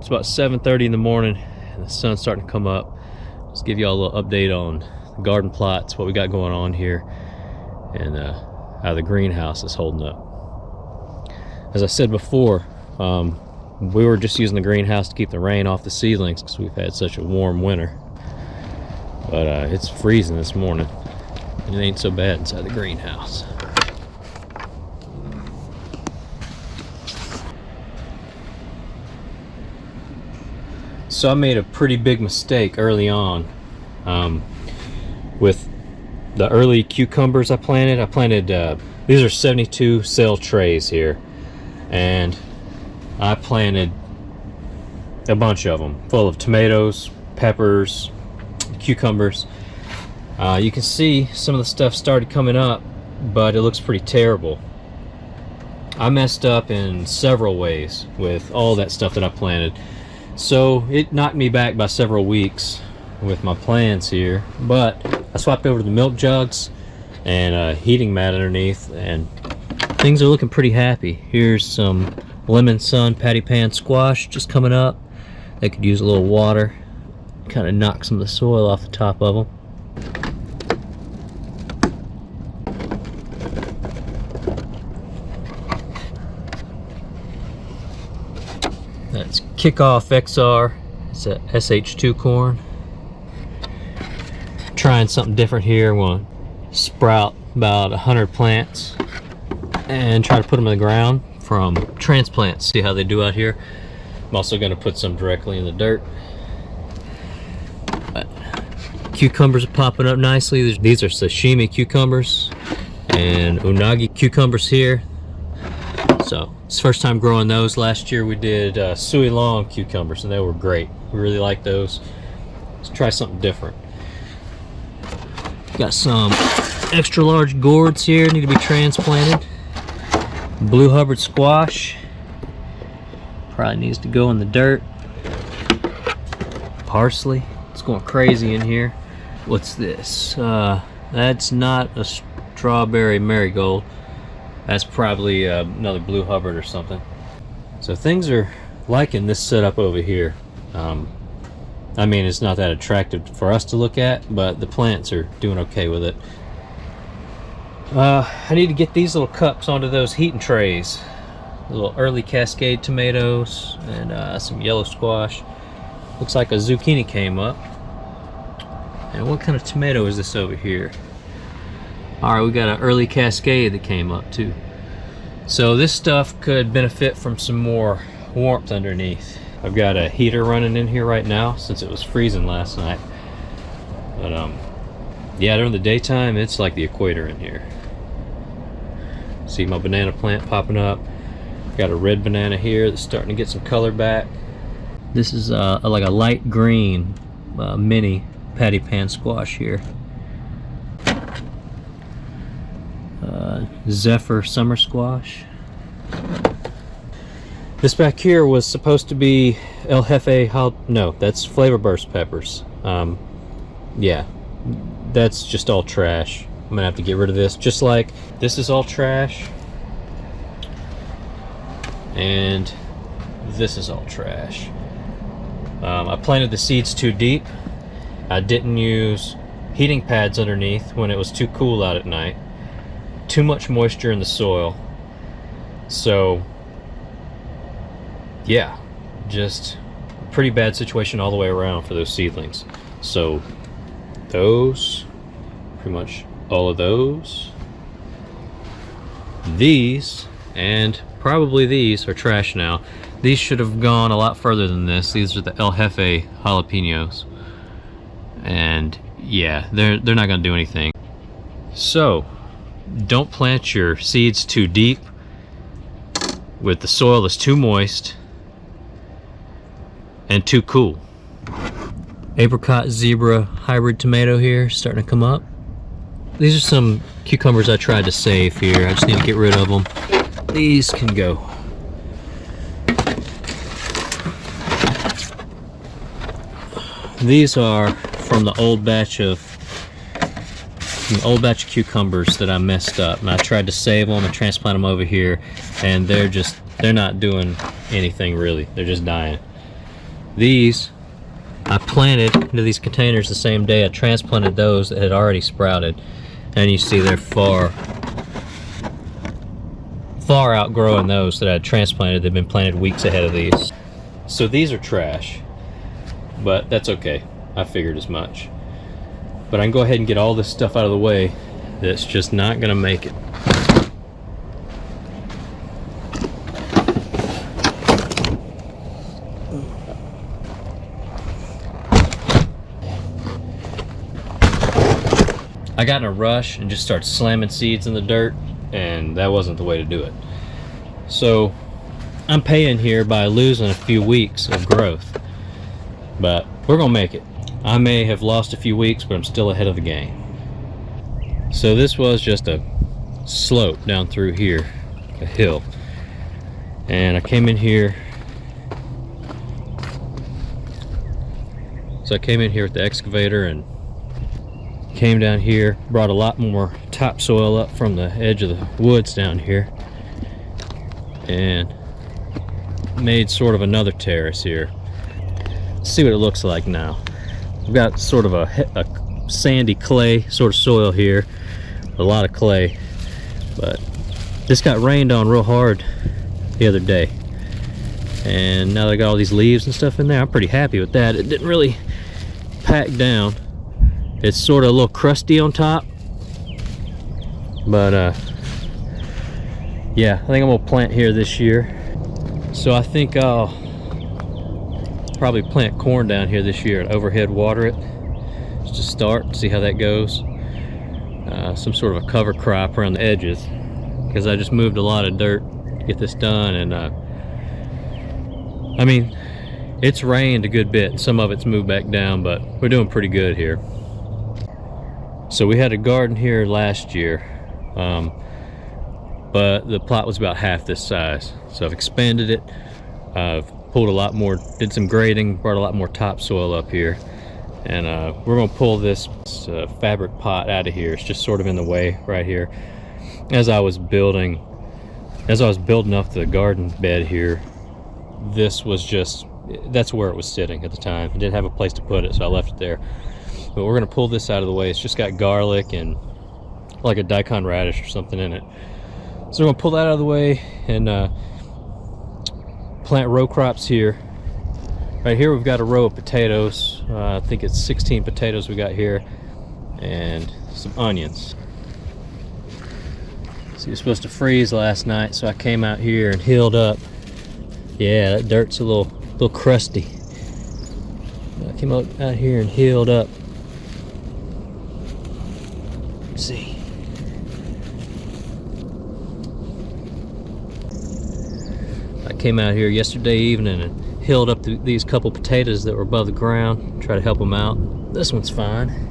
It's about 7:30 in the morning and the sun's starting to come up. Just give you all a little update on the garden plots, what we got going on here, and how the greenhouse is holding up. As I said before, we were just using the greenhouse to keep the rain off the seedlings because we've had such a warm winter. But it's freezing this morning, and it ain't so bad inside the greenhouse. So I made a pretty big mistake early on with the early cucumbers I planted. These are 72 cell trays here, and I planted a bunch of them full of tomatoes, peppers, cucumbers. You can see some of the stuff started coming up, but it looks pretty terrible. I messed up in several ways with all that stuff that I planted. So it knocked me back by several weeks with my plants here, but I swapped over to the milk jugs and a heating mat underneath, and things are looking pretty happy. Here's some lemon sun patty pan squash just coming up. They could use a little water, kind of knock some of the soil off the top of them. That's Kickoff XR. It's a SH2 corn. Trying something different here. I'm going to sprout about 100 plants and try to put them in the ground from transplants. See how they do out here. I'm also going to put some directly in the dirt. But cucumbers are popping up nicely. These are sashimi cucumbers and unagi cucumbers here. So it's the first time growing those. Last year we did sui long cucumbers, and they were great. We really like those. Let's try something different. Got some extra large gourds here, need to be transplanted. Blue Hubbard squash probably needs to go in the dirt. Parsley, it's going crazy in here. What's this? That's not a strawberry marigold. That's probably another Blue Hubbard or something. So things are liking this setup over here. I mean, it's not that attractive for us to look at, but the plants are doing okay with it. I need to get these little cups onto those heating trays. Little early Cascade tomatoes and some yellow squash. Looks like a zucchini came up. And what kind of tomato is this over here? Alright, we got an early Cascade that came up too. So this stuff could benefit from some more warmth underneath. I've got a heater running in here right now since it was freezing last night. But yeah, during the daytime it's like the equator in here. See my banana plant popping up. Got a red banana here that's starting to get some color back. This is like a light green mini patty pan squash here. Zephyr summer squash. This back here was supposed to be El Jefe no, that's Flavor Burst peppers. Yeah, that's just all trash. I'm gonna have to get rid of this, just like this is all trash, and this is all trash. I planted the seeds too deep. I didn't use heating pads underneath when it was too cool out at night. Too much moisture in the soil. So yeah, just a pretty bad situation all the way around for those seedlings. So those, pretty much all of those, these, and probably these are trash now. These should have gone a lot further than this. These are the El Jefe jalapenos, and yeah, they're not gonna do anything. So don't plant your seeds too deep with the soil that's too moist and too cool. Apricot zebra hybrid tomato here starting to come up. These are some cucumbers I tried to save here. I just need to get rid of them. These can go. These are from the old batch of cucumbers that I messed up, and I tried to save them and transplant them over here, and they're not doing anything really. They're just dying. These I planted into these containers the same day. I transplanted those that had already sprouted, and you see they're far outgrowing those that I had transplanted. They've been planted weeks ahead of these. So these are trash, but that's okay. I figured as much. But I can go ahead and get all this stuff out of the way that's just not gonna make it. I got in a rush and just started slamming seeds in the dirt, and that wasn't the way to do it. So I'm paying here by losing a few weeks of growth, but we're gonna make it. I may have lost a few weeks, but I'm still ahead of the game. So this was just a slope down through here, a hill, and I came in here. So I came in here with the excavator and came down here, brought a lot more topsoil up from the edge of the woods down here, and made sort of another terrace here. Let's see what it looks like now. We've got sort of a sandy clay sort of soil here, a lot of clay, but this got rained on real hard the other day, and now they got all these leaves and stuff in there. I'm pretty happy with that. It didn't really pack down. It's sort of a little crusty on top, but yeah, I think I'm gonna plant here this year. So I think I'll probably plant corn down here this year and overhead water it just to start, see how that goes. Some sort of a cover crop around the edges, because I just moved a lot of dirt to get this done, and I mean, it's rained a good bit and some of it's moved back down, but we're doing pretty good here. So we had a garden here last year, but the plot was about half this size, so I've expanded it. I've pulled a lot more, did some grading, brought a lot more topsoil up here, and we're gonna pull this fabric pot out of here. It's just sort of in the way right here. As I was building up the garden bed here, this was just, that's where it was sitting at the time. I didn't have a place to put it, so I left it there. But we're gonna pull this out of the way. It's just got garlic and like a daikon radish or something in it. So we're gonna pull that out of the way and plant row crops here. Right here we've got a row of potatoes. I think it's 16 potatoes we got here, and some onions. So it was supposed to freeze last night, so I came out here and healed up. Yeah, that dirt's a little crusty. I came out here and healed up. Let's see. I came out here yesterday evening and healed up these couple potatoes that were above the ground, try to help them out. This one's fine.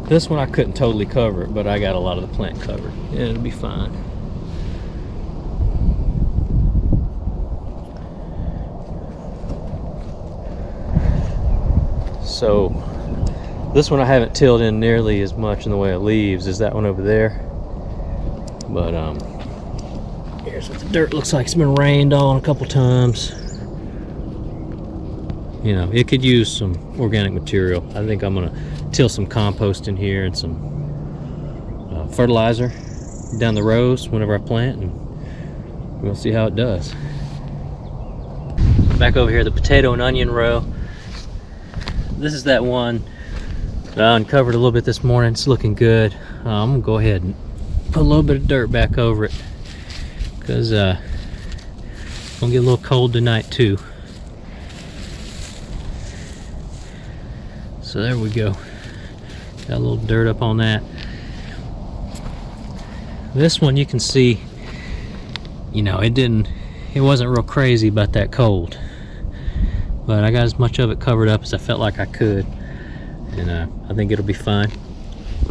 This one I couldn't totally cover it, but I got a lot of the plant covered. Yeah, it'll be fine. So this one I haven't tilled in nearly as much in the way of leaves as that one over there. But here's what the dirt looks like. It's been rained on a couple times. You know, it could use some organic material. I think I'm gonna till some compost in here and some fertilizer down the rows whenever I plant, and we'll see how it does. Back over here, the potato and onion row. This is that one that I uncovered a little bit this morning. It's looking good. I'm gonna go ahead and put a little bit of dirt back over it, because it's gonna get a little cold tonight too. So there we go. Got a little dirt up on that. This one you can see, you know, it wasn't real crazy about that cold, but I got as much of it covered up as I felt like I could, and I think it'll be fine.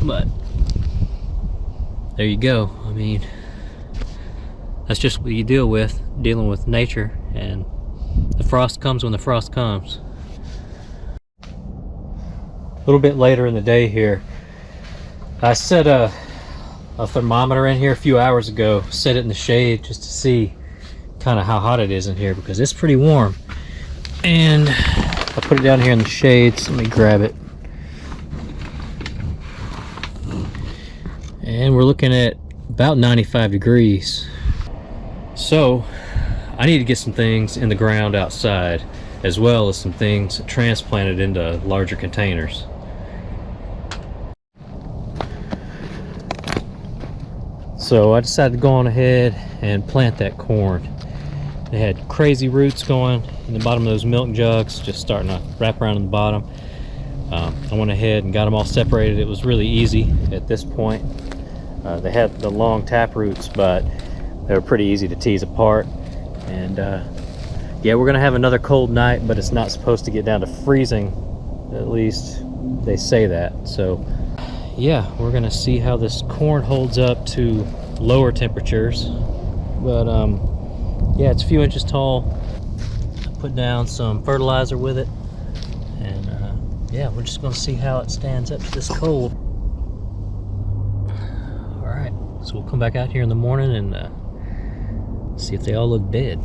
But there you go. I mean, that's just what you dealing with nature, and the frost comes when the frost comes. A little bit later in the day here, I set a thermometer in here a few hours ago, set it in the shade just to see kind of how hot it is in here, because it's pretty warm. And I put it down here in the shades. Let me grab it. And we're looking at about 95 degrees. So I need to get some things in the ground outside, as well as some things transplanted into larger containers. So I decided to go on ahead and plant that corn. They had crazy roots going in the bottom of those milk jugs, just starting to wrap around in the bottom. I went ahead and got them all separated. It was really easy at this point. They had the long tap roots, but they were pretty easy to tease apart. And yeah, we're gonna have another cold night, but it's not supposed to get down to freezing. At least they say that. So yeah, we're gonna see how this corn holds up to lower temperatures. But yeah, it's a few inches tall. I put down some fertilizer with it, and yeah, we're just gonna see how it stands up to this cold. All right, so we'll come back out here in the morning and see if they all look dead.